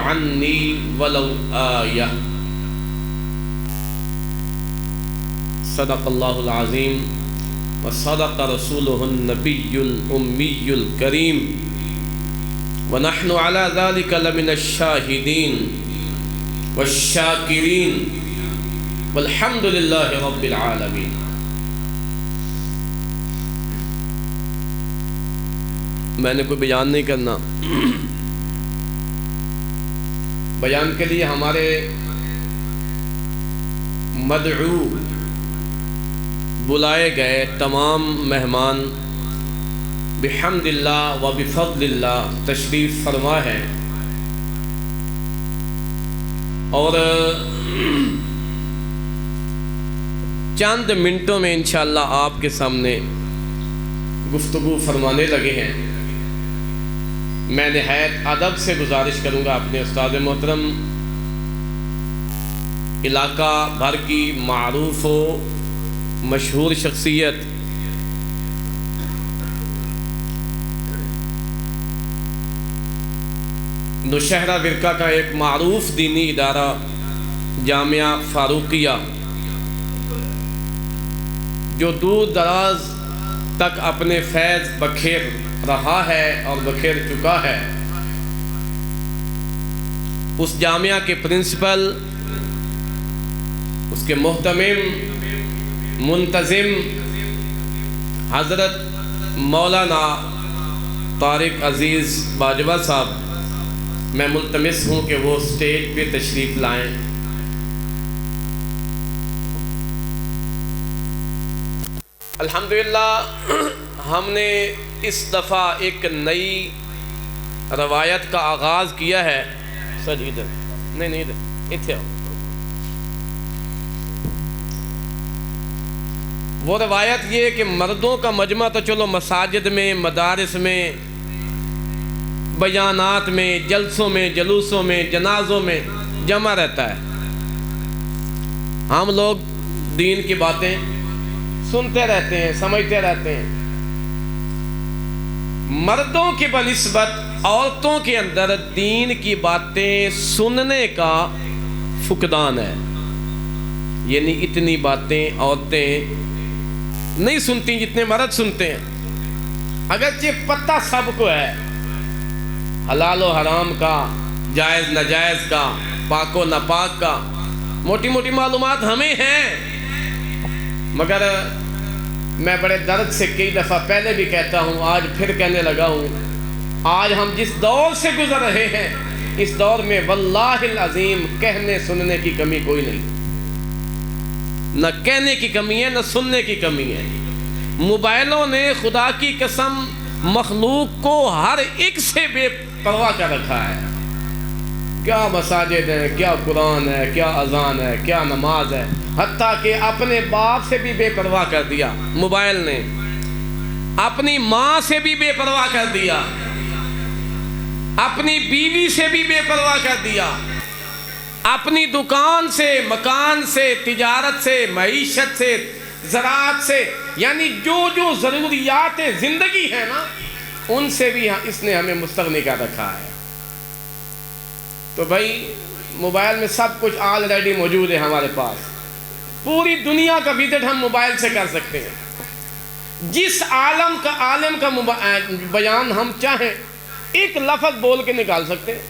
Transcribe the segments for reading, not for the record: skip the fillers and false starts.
عنی ولو آیہ۔ صدق اللہ العظیم وصدق رسولہ النبی الامی الکریم ونحن علی ذلک لمن الشاہدین والشاکرین والحمد للہ رب العالمین۔ میں نے کوئی بیان نہیں کرنا، بیان کے لیے ہمارے مدعو بلائے گئے تمام مہمان بحمد اللہ و بفضل اللہ تشریف فرما ہے، اور چند منٹوں میں انشاءاللہ آپ کے سامنے گفتگو فرمانے لگے ہیں۔ میں نہایت ادب سے گزارش کروں گا اپنے استاد محترم، علاقہ بھر کی معروف و مشہور شخصیت نوشہرہ ورقہ کا ایک معروف دینی ادارہ جامعہ فاروقیہ، جو دور دراز تک اپنے فیض بکھیر رہا ہے اور بکھیر چکا ہے، اس جامعہ کے پرنسپل، اس کے محتمم منتظم حضرت مولانا طارق عزیز باجوہ صاحب، میں ملتمس ہوں کہ وہ سٹیج پہ تشریف لائیں۔ الحمدللہ ہم نے اس دفعہ ایک نئی روایت کا آغاز کیا ہے۔ سر ادھر نہیں ادھر اتھے آؤ۔ وہ روایت یہ کہ مردوں کا مجمع تو چلو مساجد میں، مدارس میں، بیانات میں، جلسوں میں، جلوسوں میں، جنازوں میں جمع رہتا ہے۔ ہم لوگ دین کی باتیں سنتے رہتے ہیں، سمجھتے رہتے ہیں۔ مردوں کی بنسبت عورتوں کے اندر دین کی باتیں سننے کا فقدان ہے، یعنی اتنی باتیں عورتیں نہیں سنتی جتنے مرد سنتے ہیں، اگرچہ پتہ سب کو ہے، حلال و حرام کا، جائز ناجائز کا، پاک و ناپاک کا، موٹی موٹی معلومات ہمیں ہیں، مگر میں بڑے درد سے کئی دفعہ پہلے بھی کہتا ہوں، آج پھر کہنے لگا ہوں، آج ہم جس دور سے گزر رہے ہیں، اس دور میں واللہ العظیم کہنے سننے کی کمی کوئی نہیں، نہ کہنے کی کمی ہے، نہ سننے کی کمی ہے۔ موبائلوں نے خدا کی قسم مخلوق کو ہر ایک سے بے پرواہ کر رکھا ہے۔ کیا مساجد ہے، کیا قرآن ہے، کیا اذان ہے، کیا نماز ہے، حتیٰ کہ اپنے باپ سے بھی بے پرواہ کر دیا موبائل نے، اپنی ماں سے بھی بے پرواہ کر دیا، اپنی بیوی سے بھی بے پرواہ کر دیا، اپنی دکان سے، مکان سے، تجارت سے، معیشت سے، زراعت سے، یعنی جو جو ضروریات زندگی ہے نا، ان سے بھی اس نے ہمیں مستغنی کر رکھا ہے۔ تو بھائی موبائل میں سب کچھ آلریڈی موجود ہے ہمارے پاس، پوری دنیا کا وزٹ ہم موبائل سے کر سکتے ہیں، جس عالم کا بیان ہم چاہیں ایک لفظ بول کے نکال سکتے ہیں،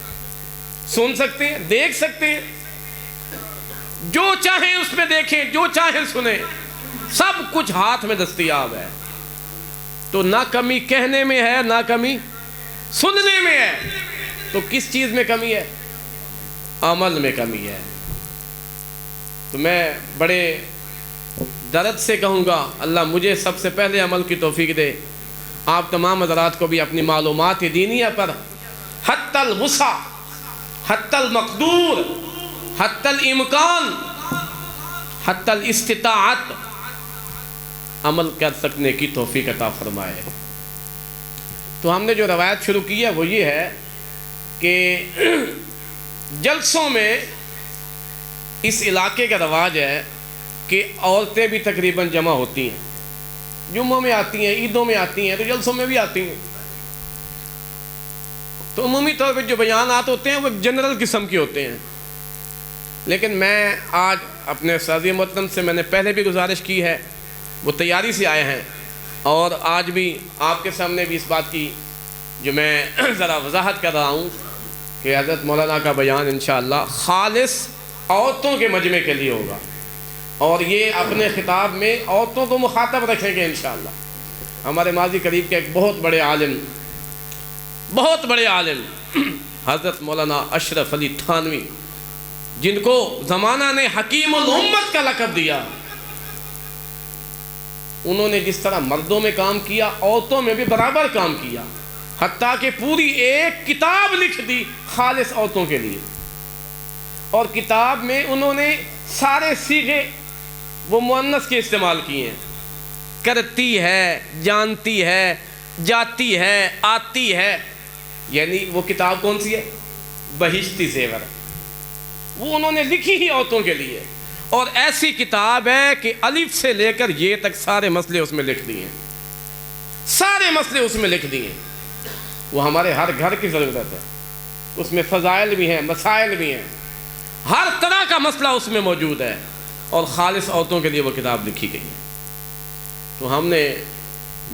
سن سکتے ہیں، دیکھ سکتے ہیں، جو چاہیں اس میں دیکھیں، جو چاہیں سنیں، سب کچھ ہاتھ میں دستیاب ہے۔ تو نہ کمی کہنے میں ہے، نہ کمی سننے میں ہے، تو کس چیز میں کمی ہے؟ عمل میں کمی ہے۔ تو میں بڑے درد سے کہوں گا، اللہ مجھے سب سے پہلے عمل کی توفیق دے، آپ تمام حضرات کو بھی اپنی معلومات دینیہ پر حتی الوسع، حتی المقدور، حتی الامکان، حتی الاستطاعت عمل کر سکنے کی توفیق عطا فرمائے۔ تو ہم نے جو روایت شروع کی ہے وہ یہ ہے کہ جلسوں میں اس علاقے کا رواج ہے کہ عورتیں بھی تقریباً جمع ہوتی ہیں، جمعوں میں آتی ہیں، عیدوں میں آتی ہیں، تو جلسوں میں بھی آتی ہیں۔ تو عمومی طور پہ جو بیانات ہوتے ہیں وہ جنرل قسم کے ہوتے ہیں، لیکن میں آج اپنے سازی محترم سے میں نے پہلے بھی گزارش کی ہے، وہ تیاری سے آئے ہیں، اور آج بھی آپ کے سامنے بھی اس بات کی جو میں ذرا وضاحت کر رہا ہوں کہ حضرت مولانا کا بیان انشاءاللہ خالص عورتوں کے مجمع کے لیے ہوگا، اور یہ اپنے خطاب میں عورتوں کو مخاطب رکھیں گے انشاءاللہ۔ ہمارے ماضی قریب کے ایک بہت بڑے عالم حضرت مولانا اشرف علی تھانوی، جن کو زمانہ نے حکیم الامت کا لقب دیا، انہوں نے جس طرح مردوں میں کام کیا عورتوں میں بھی برابر کام کیا، حتیٰ کہ پوری ایک کتاب لکھ دی خالص عورتوں کے لیے، اور کتاب میں انہوں نے سارے صیغے وہ مؤنث کے استعمال کیے ہیں، کرتی ہے، جانتی ہے، جاتی ہے، آتی ہے، یعنی وہ کتاب کون سی ہے؟ بہشتی زیور، وہ انہوں نے لکھی ہی عورتوں کے لیے، اور ایسی کتاب ہے کہ الف سے لے کر یہ تک سارے مسئلے اس میں لکھ دیے ہیں، سارے مسئلے اس میں لکھ دیے ہیں، وہ ہمارے ہر گھر کی ضرورت ہے، اس میں فضائل بھی ہیں، مسائل بھی ہیں، ہر طرح کا مسئلہ اس میں موجود ہے، اور خالص عورتوں کے لیے وہ کتاب لکھی گئی ہے۔ تو ہم نے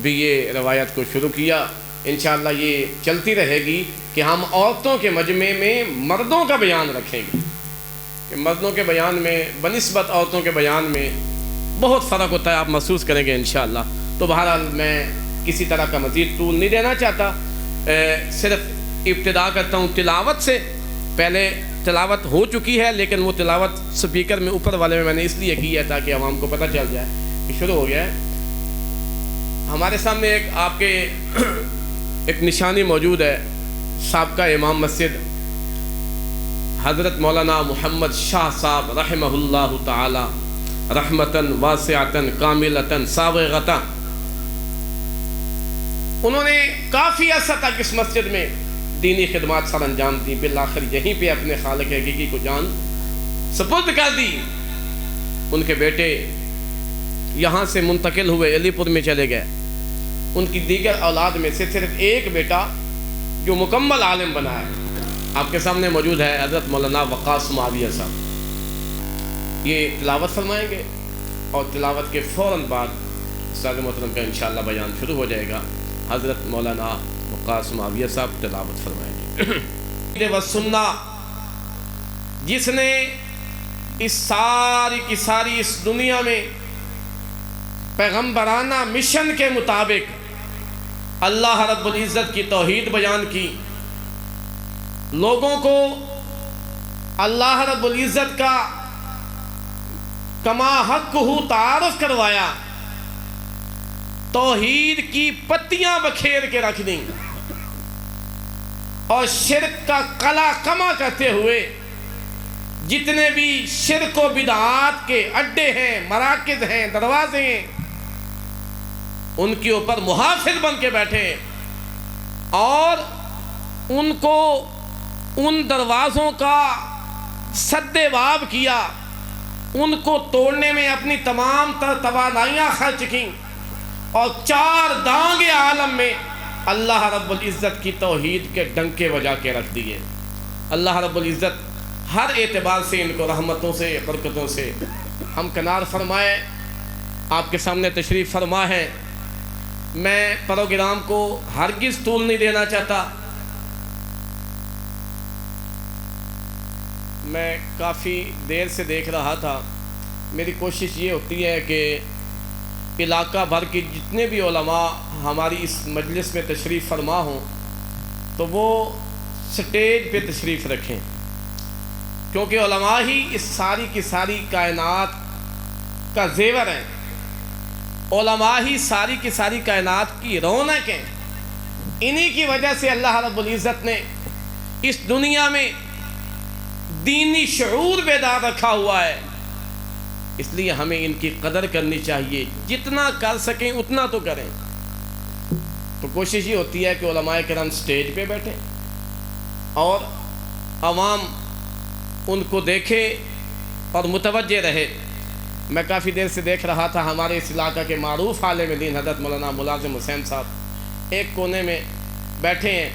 بھی یہ روایت کو شروع کیا، انشاءاللہ یہ چلتی رہے گی کہ ہم عورتوں کے مجمع میں مردوں کا بیان رکھیں گے، کہ مردوں کے بیان میں بنسبت عورتوں کے بیان میں بہت فرق ہوتا ہے، آپ محسوس کریں گے انشاءاللہ۔ تو بہرحال میں کسی طرح کا مزید طول نہیں دینا چاہتا، صرف ابتدا کرتا ہوں تلاوت سے۔ پہلے تلاوت ہو چکی ہے، لیکن وہ تلاوت سپیکر میں اوپر والے میں نے اس لیے کی ہے تاکہ عوام کو پتہ چل جائے کہ شروع ہو گیا ہے۔ ہمارے سامنے ایک آپ کے ایک نشانی موجود ہے، سابقہ امام مسجد حضرت مولانا محمد شاہ صاحب رحمہ اللہ تعالی رحمتاً واسعتاً کاملتاً سابغتاً۔ انہوں نے کافی عرصہ تک اس مسجد میں دینی خدمات سر انجام دی، بالآخر یہیں پہ اپنے خالق حقیقی کو جان سپرد کر دی۔ ان کے بیٹے یہاں سے منتقل ہوئے، علی پور میں چلے گئے، ان کی دیگر اولاد میں سے صرف ایک بیٹا جو مکمل عالم بنا ہے آپ کے سامنے موجود ہے، حضرت مولانا وقاص معاویہ صاحب۔ یہ تلاوت فرمائیں گے، اور تلاوت کے فوراً بعد استاد محترم کا انشاءاللہ بیان شروع ہو جائے گا۔ حضرت مولانا وقاص معاویہ صاحب تلاوت فرمائیں گے۔ و سننا، جس نے اس ساری کی ساری اس دنیا میں پیغمبرانہ مشن کے مطابق اللہ رب العزت کی توحید بیان کی، لوگوں کو اللہ رب العزت کا کما حق تعارف کروایا، توحید کی پتیاں بکھیر کے رکھ دیں، اور شرک کا قلع کما کرتے ہوئے جتنے بھی شرک و بدعات کے اڈے ہیں، مراکز ہیں، دروازے ہیں، ان کے اوپر محافظ بن کے بیٹھے، اور ان کو ان دروازوں کا سد باب کیا، ان کو توڑنے میں اپنی تمام تر توانائیاں خرچ کیں، اور چار دانگ عالم میں اللہ رب العزت کی توحید کے ڈنکے بجا کے رکھ دیے۔ اللہ رب العزت ہر اعتبار سے ان کو رحمتوں سے، برکتوں سے ہمکنار فرمائے۔ آپ کے سامنے تشریف فرما ہے، میں پروگرام کو ہرگز طول نہیں دینا چاہتا، میں کافی دیر سے دیکھ رہا تھا، میری کوشش یہ ہوتی ہے کہ علاقہ بھر کے جتنے بھی علماء ہماری اس مجلس میں تشریف فرما ہوں تو وہ سٹیج پہ تشریف رکھیں، کیونکہ علماء ہی اس ساری کی ساری کائنات کا زیور ہیں، علماء ہی ساری کی ساری کائنات کی رونق ہیں، انہی کی وجہ سے اللہ رب العزت نے اس دنیا میں دینی شعور بیدار رکھا ہوا ہے، اس لیے ہمیں ان کی قدر کرنی چاہیے، جتنا کر سکیں اتنا تو کریں۔ تو کوشش یہ ہوتی ہے کہ علماء کرام سٹیج پہ بیٹھیں اور عوام ان کو دیکھے اور متوجہ رہے۔ میں کافی دیر سے دیکھ رہا تھا، ہمارے اس علاقہ کے معروف عالم دین حضرت مولانا ملازم حسین صاحب ایک کونے میں بیٹھے ہیں،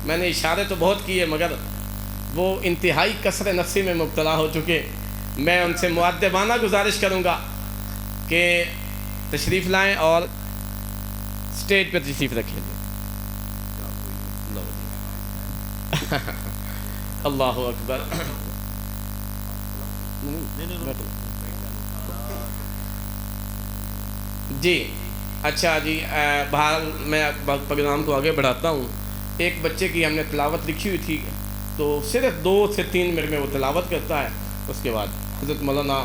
میں نے اشارے تو بہت کیے مگر وہ انتہائی کثر نفسی میں مبتلا ہو چکے. میں ان سے مؤدبانہ گزارش کروں گا کہ تشریف لائیں اور اسٹیج پہ تشریف رکھیں. اللہ اکبر. جی اچھا جی، بہرحال میں پروگرام کو آگے بڑھاتا ہوں. ایک بچے کی ہم نے تلاوت لکھی ہوئی تھی، تو صرف 2 سے 3 منٹ میں وہ تلاوت کرتا ہے. اس کے بعد حضرت مولانا